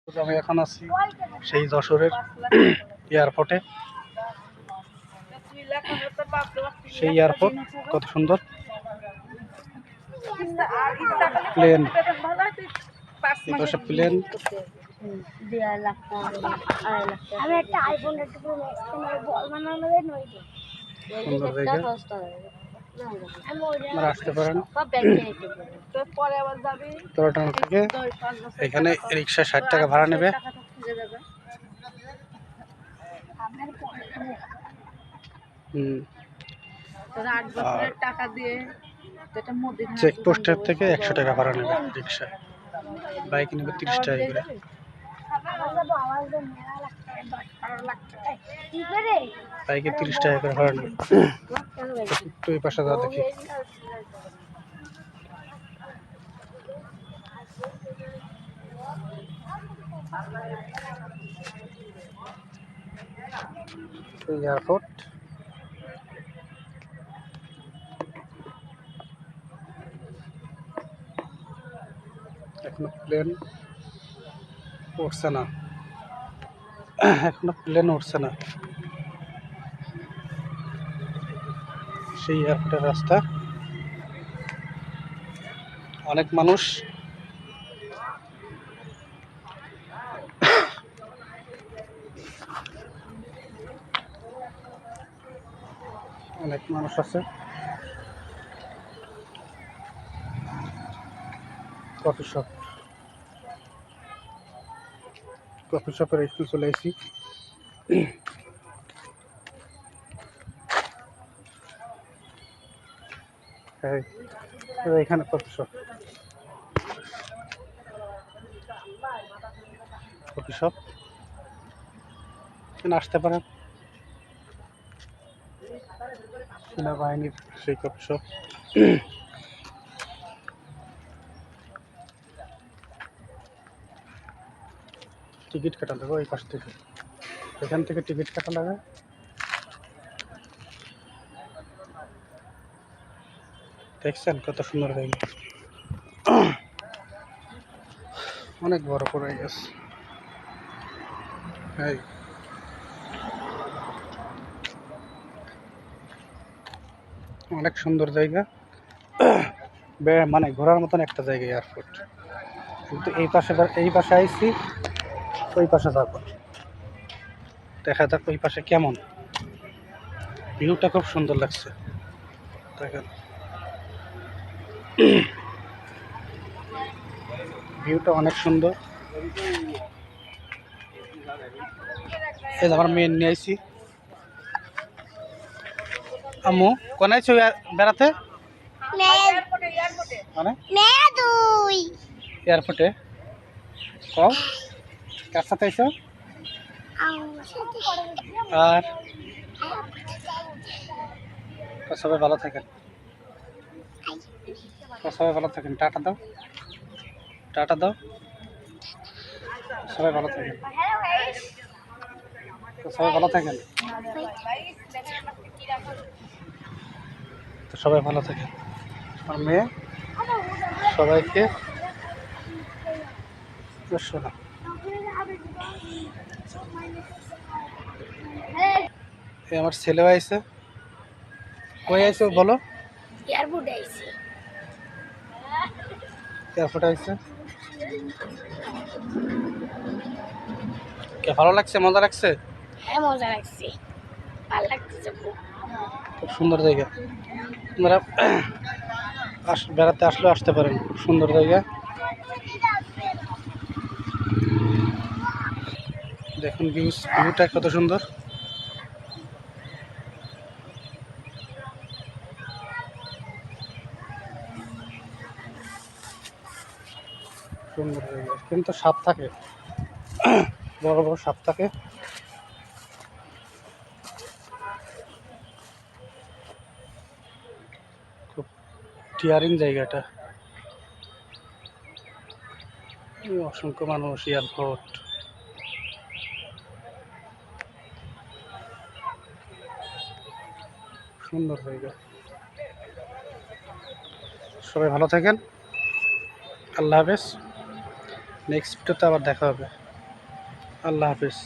আমি এখন আছি সেই যশোরের এয়ারপোর্টে। সেই এয়ারপোর্ট কত সুন্দর, প্লেন, প্লেন। সুন্দর জায়গা, আসতে পারেন। তোরাটানা থেকে এখানে রিক্সা 60 টাকা ভাড়া নেবে। চেকপোস্টের থেকে 100 টাকা ভাড়া নেবে রিক্সা, বাইক নেবে 30 টাকা করে। বাইকে 30 টাকা করে ভাড়া নেবে। একটু এই পাশে যা দেখি। এয়ারপোর্ট, এখনো প্লেন উঠছে না, এখনো প্লেন উঠছে না। সেই এয়ারপোর্টের রাস্তা, অনেক মানুষ, অনেক মানুষ আছে। কফি শপ, কফি শপের একটু চলে এসেছি। এখানে কফি শপ, কফি শপ এখানে আসতে পারেন। সেনাবাহিনীর সেই কফি শপ। টিকিট কাটা লাগবে ওই পাশ থেকে, এখান থেকে টিকিট কাটা লাগে। দেখছেন কত সুন্দর জায়গা, অনেক বড় পড়ে গেছে। অনেক সুন্দর জায়গা, মানে ঘোরার মতন একটা জায়গা এয়ারপোর্ট। কিন্তু এই পাশে আইছি, ওই পাশে যাবো, দেখা যাক ওই পাশে কেমন। ভিউটা খুব সুন্দর লাগছে, দেখেন ভিউটা অনেক সুন্দর। এই আমার মেয়ে নিয়ে আইছি। আম্মু কোন আইছো বেড়াতে? মানে এয়ারপোর্টে। কও কার সাথে আইছো? আর সবাই ভালো থাকেন, সবাই ভালো থাকেন। টাটা দাও, টাটা দাও, সবাই ভালো থাকেন, সবাই ভালো থাকেন, তো সবাই ভালো থাকেন। আমার মেয়ে সবাইকে শোনা। আমার ছেলেও আইছে। কই আইছো বলো? এয়ারপোর্টে আইছে, এয়ারপোর্টে আইছে। কে ভালো লাগছে, মজা লাগছে? হ্যাঁ মজা লাগছে, ভালো লাগছে, খুব সুন্দর জায়গা। আপনারা বেড়াতে আসলেও আসতে পারেন, খুব সুন্দর জায়গা। দেখুন ভিউটা কত সুন্দর। সুন্দর জায়গা, কিন্তু সাপ থাকে, বড় বড় সাপ থাকে। খুব টিয়ারিং জায়গাটা, অসংখ্য মানুষ, এয়ারপোর্ট, সুন্দর জায়গা। সবাই ভালো থাকেন, আল্লাহ হাফেজ। নেক্সট ভিডিওতে আবার দেখা হবে। আল্লাহ হাফিজ।